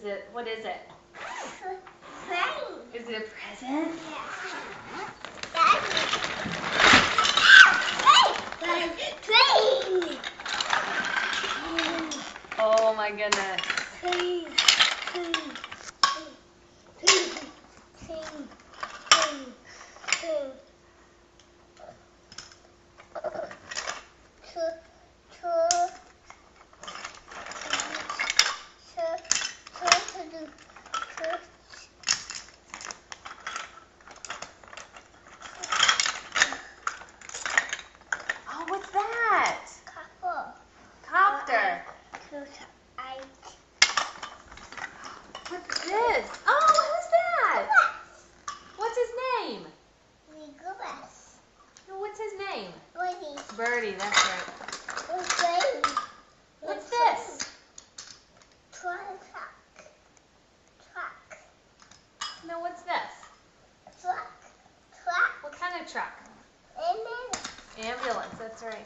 Is it, what is it? Train. Is it a present? Train. Oh my goodness. Train. Oh, what's that? Couple. Copter. What's this? Oh, who's that? What's his name? What's his name? Birdie, that's right. What's this? Truck. No, what's this? Truck. What kind of truck? Amen. Ambulance, that's right.